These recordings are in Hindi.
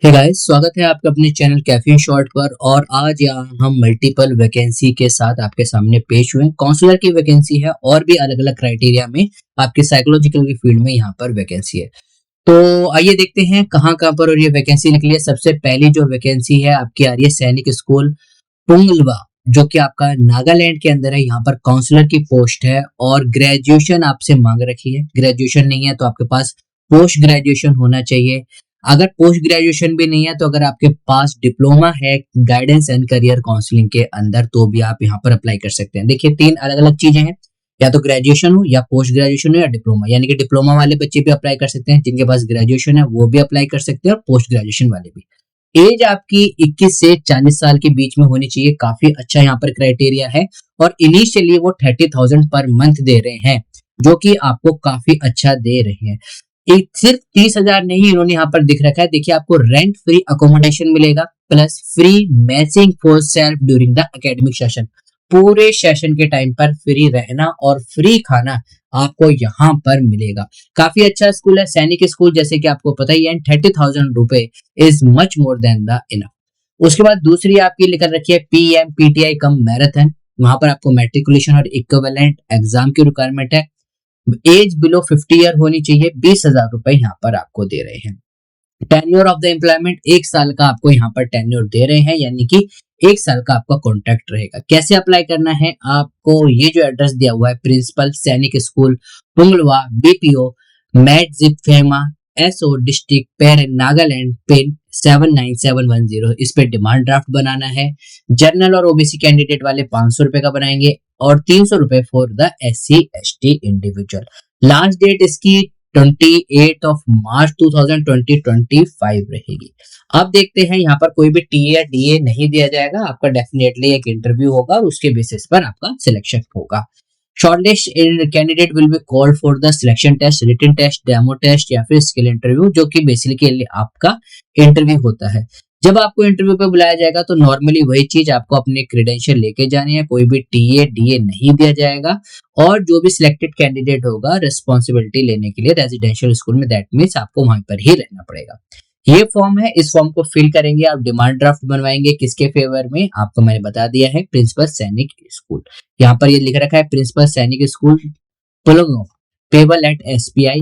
हे गाइस, स्वागत है आपका अपने चैनल कैफे शॉर्ट पर। और आज यहाँ हम मल्टीपल वैकेंसी के साथ आपके सामने पेश हुए हैं। काउंसलर की वैकेंसी है और भी अलग अलग क्राइटेरिया में आपके साइकोलॉजिकल की फील्ड में यहाँ पर वैकेंसी है। तो आइए देखते हैं कहाँ कहाँ पर और ये वैकेंसी निकली है। सबसे पहली जो वैकेंसी है आपकी आ रही है सैनिक स्कूल पुंगलवा, जो कि आपका नागालैंड के अंदर है। यहाँ पर काउंसलर की पोस्ट है और ग्रेजुएशन आपसे मांग रखी है। ग्रेजुएशन नहीं है तो आपके पास पोस्ट ग्रेजुएशन होना चाहिए। अगर पोस्ट ग्रेजुएशन भी नहीं है तो अगर आपके पास डिप्लोमा है गाइडेंस एंड करियर काउंसलिंग के अंदर तो भी आप यहाँ पर अप्लाई कर सकते हैं। देखिए, तीन अलग अलग चीजें हैं, या तो ग्रेजुएशन हो या पोस्ट ग्रेजुएशन हो या डिप्लोमा। यानी कि डिप्लोमा वाले बच्चे भी अप्लाई कर सकते हैं, जिनके पास ग्रेजुएशन है वो भी अप्लाई कर सकते हैं, और पोस्ट ग्रेजुएशन वाले भी। एज आपकी 21 से 40 साल के बीच में होनी चाहिए। काफी अच्छा यहाँ पर क्राइटेरिया है। और इनिशियली वो 30,000 पर मंथ दे रहे हैं, जो कि आपको काफी अच्छा दे रहे हैं। एक सिर्फ 30,000 नहीं, इन्होंने यहाँ पर दिख रखा है। देखिए, आपको रेंट फ्री अकोमोडेशन मिलेगा plus free matching for self during the academic session. पूरे सेशन के टाइम पर फ्री रहना और फ्री खाना आपको यहाँ पर मिलेगा। काफी अच्छा स्कूल है सैनिक स्कूल, जैसे कि आपको पता ही है। 30,000 रुपए is much more than the enough. उसके बाद दूसरी आपकी लिखा रखी है PMPTI कम मैराथन। वहां पर आपको मैट्रिकुलेशन और इक्विवेलेंट एग्जाम की रिक्वायरमेंट है। एज बिलो 50 ईयर होनी चाहिए। 20,000 रुपए यहाँ पर आपको दे रहे हैं। टेन्योर ऑफ द एम्प्लॉयमेंट 1 साल का आपको यहाँ पर टेन्योर दे रहे हैं, यानी कि 1 साल का आपका कॉन्ट्रैक्ट रहेगा। कैसे अप्लाई करना है, आपको ये जो एड्रेस दिया हुआ है, प्रिंसिपल सैनिक स्कूल पुंगलवा BPO मैट जिप फेमा SO district Peren Nagaland pin 79710, इस पे डिमांड ड्राफ्ट बनाना है। जनरल और OBC कैंडिडेट वाले 500 रुपए का बनाएंगे और 300 रुपए for the SC/ST individual. Last date इसकी 28 ऑफ मार्च 2025 रहेगी। अब देखते हैं, यहाँ पर कोई भी TA या DA नहीं दिया जाएगा। आपका डेफिनेटली एक इंटरव्यू होगा और उसके बेसिस पर आपका सिलेक्शन होगा। Shortlist candidate will be called for the selection test, written test, demo test या फिर स्किल इंटरव्यू, जो कि बेसिकली आपका इंटरव्यू होता है। जब आपको इंटरव्यू पे बुलाया जाएगा तो नॉर्मली वही चीज, आपको अपने क्रेडेंशियल लेके जानी है। कोई भी TA DA नहीं दिया जाएगा। और जो भी सिलेक्टेड कैंडिडेट होगा रिस्पॉन्सिबिलिटी लेने के लिए रेजिडेंशियल स्कूल में, दैट मीन्स आपको वहां पर ही रहना पड़ेगा। ये फॉर्म है, इस फॉर्म को फिल करेंगे आप। डिमांड ड्राफ्ट बनवाएंगे किसके फेवर में, आपको मैंने बता दिया है, प्रिंसिपल सैनिक स्कूल। यहाँ पर ये लिख रखा है प्रिंसिपल सैनिक school Punglwa, payable at SPI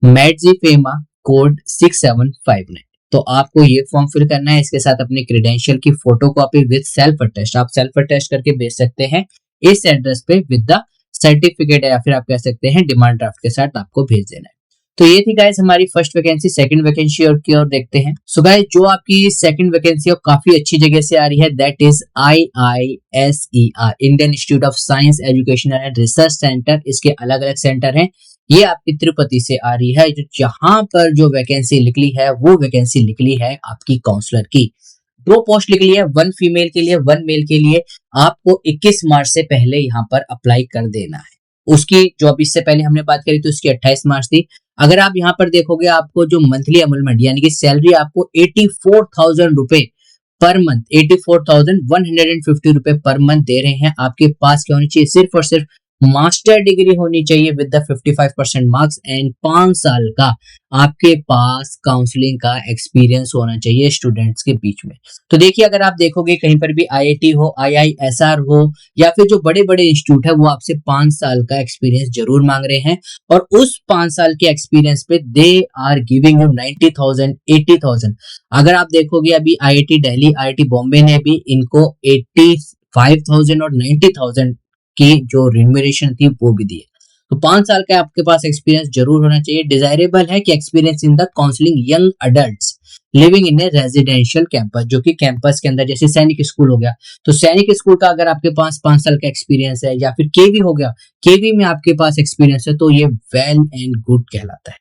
मैटजी फेमा कोड 6759। तो आपको ये फॉर्म फिल करना है। इसके साथ अपने क्रेडेंशियल की photo copy with self attest, आप सेल्फ अटेस्ट करके भेज सकते हैं इस एड्रेस पे विद द सर्टिफिकेट, या फिर आप कह सकते हैं डिमांड ड्राफ्ट के साथ आपको भेज देना है। तो ये थी गाइस हमारी फर्स्ट वैकेंसी। सेकंड वैकेंसी और की ओर देखते हैं। सो गाइस, जो आपकी सेकंड वैकेंसी काफी अच्छी जगह से आ रही है, that is IISER Indian institute of science education and research centre. इसके अलग अलग सेंटर हैं। ये आपकी तिरुपति से आ रही है। जो जहां पर जो वैकेंसी निकली है वो वैकेंसी निकली है आपकी काउंसलर की। 2 पोस्ट निकली है, 1 फीमेल के लिए 1 मेल के लिए। आपको 21 मार्च से पहले यहाँ पर अप्लाई कर देना है। उसकी जो अभी इससे पहले हमने बात करी तो उसकी 28 मार्च थी। अगर आप यहाँ पर देखोगे, आपको जो मंथली एनरोलमेंट यानी कि सैलरी आपको 84,000 रुपए पर मंथ, 84,150 रुपए पर मंथ दे रहे हैं। आपके पास क्या होनी चाहिए, सिर्फ और सिर्फ मास्टर डिग्री होनी चाहिए विद द 55% मार्क्स एंड 5 साल का आपके पास काउंसलिंग का एक्सपीरियंस होना चाहिए स्टूडेंट्स के बीच में। तो देखिए, अगर आप देखोगे कहीं पर भी IIT हो, IISR हो या फिर जो बड़े बड़े इंस्टीट्यूट है, वो आपसे 5 साल का एक्सपीरियंस जरूर मांग रहे हैं। और उस 5 साल के एक्सपीरियंस पे दे आर गिविंग यू 90,000 80,000। अगर आप देखोगे अभी IIT दिल्ली, IIT बॉम्बे ने भी इनको 85,000 और 90,000 की जो रिम्यूनरेशन थी वो भी दी है। तो 5 साल का आपके पास एक्सपीरियंस जरूर होना चाहिए। डिजायरेबल है कि experience in the counselling young adults living in A residential campus, जो कि कैंपस के अंदर, जैसे सैनिक स्कूल हो गया, तो सैनिक स्कूल का अगर आपके पास 5 साल का एक्सपीरियंस है, या फिर KV हो गया, KV में आपके पास एक्सपीरियंस है, तो ये वेल एंड गुड कहलाता है।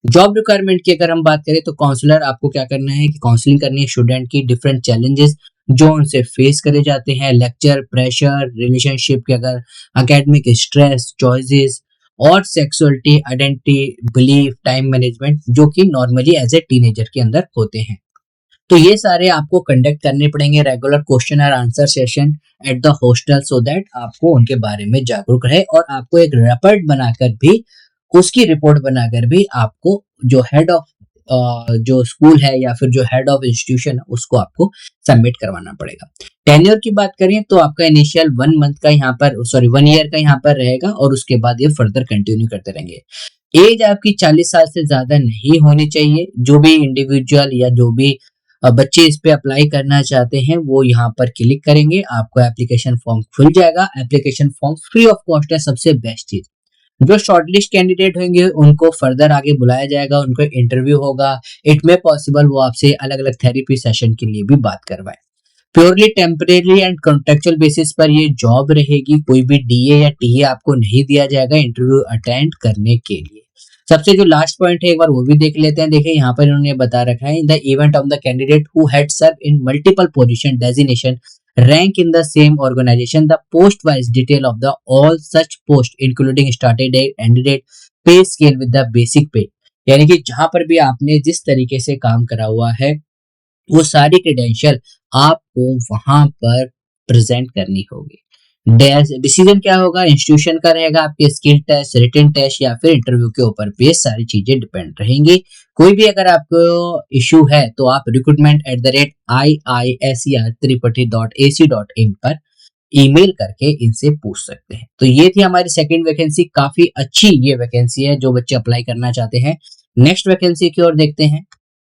जॉब रिक्वायरमेंट की अगर हम बात करें तो काउंसलर आपको क्या करना है कि काउंसलिंग करनी है स्टूडेंट की डिफरेंट चैलेंजेस जो उनसे फेस करे जाते हैं, लेक्चर प्रेशर, रिलेशनशिप के अगर एकेडमिक स्ट्रेस, चॉइसेस और sexuality, identity, belief, time management, जो कि नॉर्मली एज ए टीनेजर के अंदर होते हैं। तो ये सारे आपको कंडक्ट करने पड़ेंगे। रेगुलर क्वेश्चन और answer session at the hostel, so that आपको उनके बारे में जागरूक रहे और आपको एक रिपोर्ट बनाकर भी, उसकी रिपोर्ट बनाकर भी आपको जो हेड ऑफ जो स्कूल है या फिर जो हेड ऑफ इंस्टीट्यूशन है उसको आपको सबमिट करवाना पड़ेगा। टेन्योर की बात करें तो आपका इनिशियल 1 मंथ का यहाँ पर, सॉरी 1 ईयर का यहाँ पर रहेगा और उसके बाद ये फर्दर कंटिन्यू करते रहेंगे। एज आपकी 40 साल से ज्यादा नहीं होनी चाहिए। जो भी इंडिविजुअल या जो भी बच्चे इस पे अप्लाई करना चाहते हैं वो यहाँ पर क्लिक करेंगे, आपको एप्लीकेशन फॉर्म खुल जाएगा। Application form free of cost है, सबसे बेस्ट चीज। जो शॉर्टलिस्ट कैंडिडेट होंगे उनको फर्दर आगे बुलाया जाएगा, उनको इंटरव्यू होगा। इट में पॉसिबल वो आपसे अलग अलग थेरेपी सेशन के लिए भी बात करवाएं। Purely temporary and contractual basis पर ये जॉब रहेगी। कोई भी डीए या टीए आपको नहीं दिया जाएगा इंटरव्यू अटेंड करने के लिए। सबसे जो लास्ट पॉइंट है एक बार वो भी देख लेते हैं। देखिए यहाँ पर इन्होंने बता रखा है, in the event of the candidate who had serve in multiple position designation rank in the same organization, the post wise detail of the all such post including started date, end date, pay scale with the basic pay। यानी कि जहां पर भी आपने जिस तरीके से काम करा हुआ है वो सारी क्रेडेंशियल आपको वहां पर प्रेजेंट करनी होगी। डिसीजन क्या होगा, इंस्टीट्यूशन का रहेगा, आपके स्किल टेस्ट, रिटन टेस्ट या फिर इंटरव्यू के ऊपर पे सारी चीजें डिपेंड रहेंगी। कोई भी अगर आपको इशू है तो आप recruitment@iiscr.tripathi.ac.in पर ईमेल करके इनसे पूछ सकते हैं। तो ये थी हमारी सेकंड वैकेंसी, काफी अच्छी ये वैकेंसी है जो बच्चे अप्लाई करना चाहते हैं। नेक्स्ट वैकेंसी की ओर देखते हैं।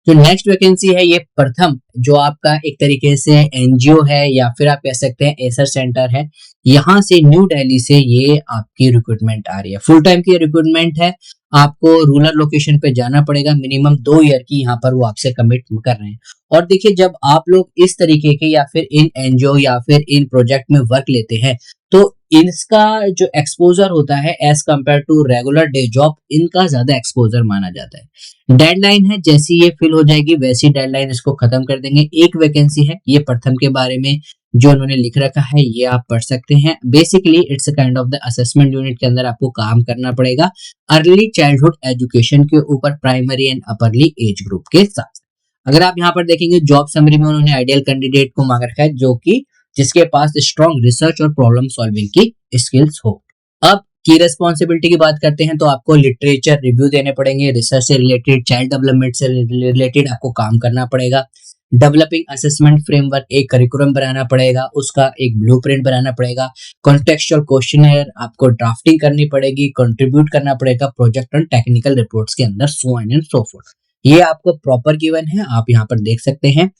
जो नेक्स्ट वैकेंसी है ये प्रथम, जो आपका एक तरीके से एनजीओ है या फिर आप कह सकते हैं एसर सेंटर है, यहाँ से न्यू दिल्ली से ये आपकी रिक्रूटमेंट आ रही है। फुल टाइम की रिक्रूटमेंट है, आपको रूरल लोकेशन पे जाना पड़ेगा। मिनिमम 2 ईयर की यहाँ पर वो आपसे कमिट कर रहे हैं। और देखिए जब आप लोग इस तरीके के या फिर इन एनजीओ या फिर इन प्रोजेक्ट में वर्क लेते हैं तो इनका जो एक्सपोजर होता है as compare to regular day job, इनका ज्यादा एक्सपोजर माना जाता है। डेडलाइन है, जैसी ये फिल हो जाएगी वैसी डेडलाइन इसको खत्म कर देंगे। एक वैकेंसी है, ये प्रथम के बारे में जो उन्होंने लिख रखा है ये आप पढ़ सकते हैं। Basically it's kind of the assessment unit के अंदर आपको काम करना पड़ेगा अर्ली चाइल्डहुड एजुकेशन के ऊपर, प्राइमरी एंड अपरली एज ग्रुप के साथ। अगर आप यहाँ पर देखेंगे जॉब समरी में उन्होंने आइडियल कैंडिडेट को मांग रखा है जो कि जिसके पास स्ट्रॉन्ग रिसर्च और प्रॉब्लम सॉल्विंग की स्किल्स हो। अब की रिस्पॉन्सिबिलिटी की बात करते हैं तो आपको लिटरेचर रिव्यू देने पड़ेंगे, रिसर्च से रिलेटेड, चाइल्ड डेवलपमेंट से रिलेटेड आपको काम करना पड़ेगा। डेवलपिंग असेसमेंट फ्रेमवर्क, एक करिकुलम बनाना पड़ेगा, उसका एक ब्लूप्रिंट बनाना पड़ेगा। कॉन्टेक्चुअल क्वेश्चनर आपको ड्राफ्टिंग करनी पड़ेगी, कंट्रीब्यूट करना पड़ेगा प्रोजेक्ट और टेक्निकल रिपोर्ट्स के अंदर, so on and so fourth. ये आपको प्रॉपर गिवन है, आप यहाँ पर देख सकते हैं।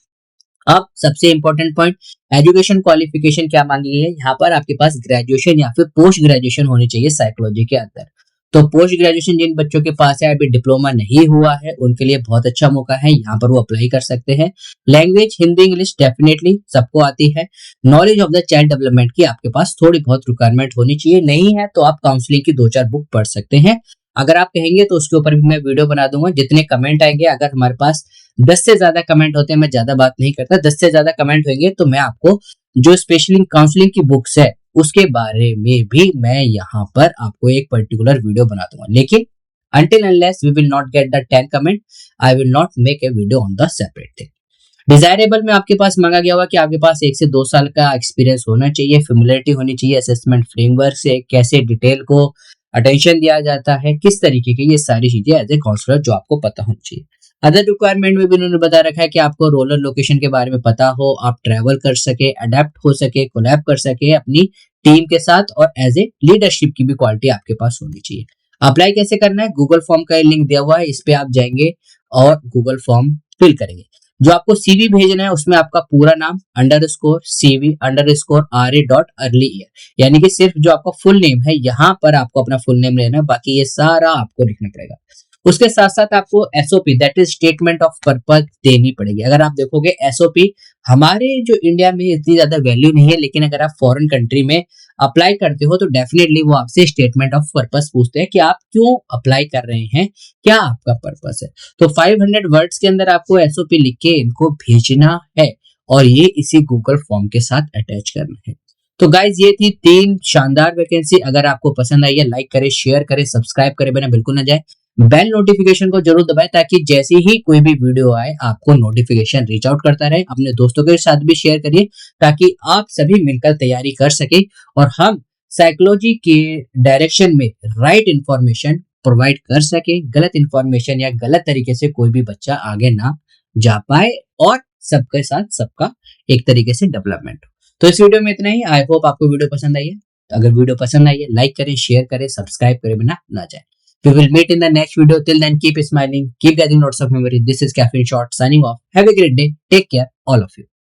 अब सबसे इंपॉर्टेंट पॉइंट, एजुकेशन क्वालिफिकेशन क्या मांगी गई है। यहाँ पर आपके पास ग्रेजुएशन या फिर पोस्ट ग्रेजुएशन होनी चाहिए साइकोलॉजी के अंदर। तो पोस्ट ग्रेजुएशन जिन बच्चों के पास है, अभी डिप्लोमा नहीं हुआ है, उनके लिए बहुत अच्छा मौका है, यहाँ पर वो अप्लाई कर सकते हैं। लैंग्वेज हिंदी इंग्लिश डेफिनेटली सबको आती है। Knowledge of the child development की आपके पास थोड़ी बहुत रिक्वायरमेंट होनी चाहिए, नहीं है तो आप काउंसलिंग की 2-4 बुक पढ़ सकते हैं। अगर आप कहेंगे तो उसके ऊपर भी मैं वीडियो बना दूंगा। जितने कमेंट आएंगे, अगर हमारे पास 10 से ज्यादा कमेंट होते हैं, मैं ज्यादा बात नहीं करता, 10 से ज्यादा कमेंट होंगे तो मैं आपको जो स्पेशली काउंसलिंग की बुक्स है उसके बारे में भी मैं यहाँ पर आपको एक पर्टिकुलर वीडियो बना दूंगा। लेकिन until unless we will not get the 10 comment, I will not make a video on the separate thing। Desirable में आपके पास मांगा गया हुआ कि आपके पास 1 से 2 साल का एक्सपीरियंस होना चाहिए, फेमिलियरिटी होनी चाहिए असेसमेंट फ्रेमवर्क से, कैसे डिटेल को अटेंशन दिया जाता है, किस तरीके की, ये सारी चीजें एज ए काउंसलर जो आपको पता होनी चाहिए। अदर रिक्वायरमेंट में भी उन्होंने बता रखा है कि आपको रोलर लोकेशन के बारे में पता हो, आप ट्रैवल कर सके, अडेप्ट हो सके, कोलैब कर सके अपनी टीम के साथ, और एज ए लीडरशिप की भी क्वालिटी आपके पास होनी चाहिए। अप्लाई कैसे करना है, गूगल फॉर्म का लिंक दिया हुआ है, इस पे आप जाएंगे और गूगल फॉर्म फिल करेंगे। जो आपको सीवी भेजना है उसमें आपका पूरा नाम _CV_RA.early year, यानी कि सिर्फ जो आपका फुल नेम है यहाँ पर आपको अपना फुल नेम लेना है, बाकी ये सारा आपको लिखना पड़ेगा। उसके साथ साथ आपको SOP that is statement of purpose देनी पड़ेगी। अगर आप देखोगे एसओपी हमारे जो इंडिया में इतनी ज्यादा वैल्यू नहीं है, लेकिन अगर आप फॉरेन कंट्री में अप्लाई करते हो तो डेफिनेटली वो आपसे स्टेटमेंट ऑफ पर्पस पूछते हैं कि आप क्यों अप्लाई कर रहे हैं, क्या आपका पर्पस है। तो 500 वर्ड्स के अंदर आपको एसओपी लिख के इनको भेजना है और ये इसी गूगल फॉर्म के साथ अटैच करना है। तो गाइज ये थी 3 शानदार वैकेंसी। अगर आपको पसंद आई है लाइक करें, शेयर करें, सब्सक्राइब करें बिना बिल्कुल ना जाए, बेल नोटिफिकेशन को जरूर दबाएं ताकि जैसे ही कोई भी वीडियो आए आपको नोटिफिकेशन रीच आउट करता रहे। अपने दोस्तों के साथ भी शेयर करिए ताकि आप सभी मिलकर तैयारी कर सके और हम साइकोलॉजी के डायरेक्शन में राइट इंफॉर्मेशन प्रोवाइड कर सके, गलत इंफॉर्मेशन या गलत तरीके से कोई भी बच्चा आगे ना जा पाए और सबके साथ सबका एक तरीके से डेवलपमेंट हो। तो इस वीडियो में इतना ही। आई होप आपको वीडियो पसंद आई है। अगर वीडियो पसंद आई है लाइक करें, शेयर करें, सब्सक्राइब करें बिना ना जाए। We will meet in the next video. Till then, keep smiling, keep getting lots of memory. This is Caffeine Shot signing off. Have a great day. Take care, all of you.